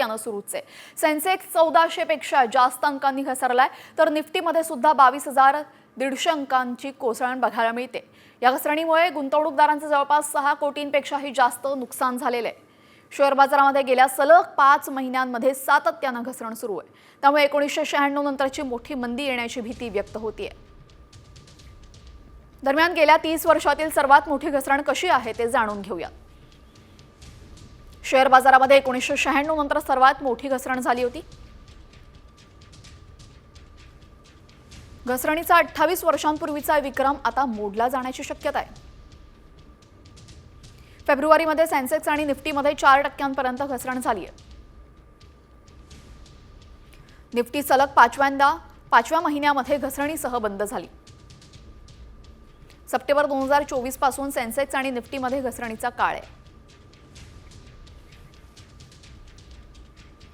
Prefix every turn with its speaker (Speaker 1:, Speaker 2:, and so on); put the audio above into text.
Speaker 1: सातत्यानं सुरूच आहे। सेन्सेक्स 1400 पेक्षा जास्त अंकांनी घसरलाय, तर निफ्टीमध्ये सुद्धा 22,150 अंकांची कोसळण बघायला मिळते। या घसरणीमुळे गुंतवणूकदारांचे जवळपास 6 कोटींपेक्षाही जास्त नुकसान झालेले आहे। शेअर बाजारामध्ये गेल्या सलग 5 महिन्यांमध्ये सातत्यानं घसरण सुरू आहे। त्यामुळे 1996 नंतरची मोठी मंदी येण्याची भीती व्यक्त होतीये। दरम्यान गेल्या 30 वर्षातील सर्वात मोठी घसरण कशी आहे ते जाणून घेऊया। शेअर बाजारामध्ये 1996 नंतर सर्वात मोठी घसरण झाली होती। घसरणीचा 28 वर्षांपूर्वीचा विक्रम आता मोडला जाण्याची शक्यता आहे। फेब्रुवारीमध्ये सेन्सेक्स आणि निफ्टीमध्ये 4% घसरण झाली आहे। निफ्टी सलग 5व्या महिन्यामध्ये घसरणीसह बंद झाली। सप्टेंबर 2024 पासून सेन्सेक्स आणि निफ्टीमध्ये घसरणीचा काळ आहे।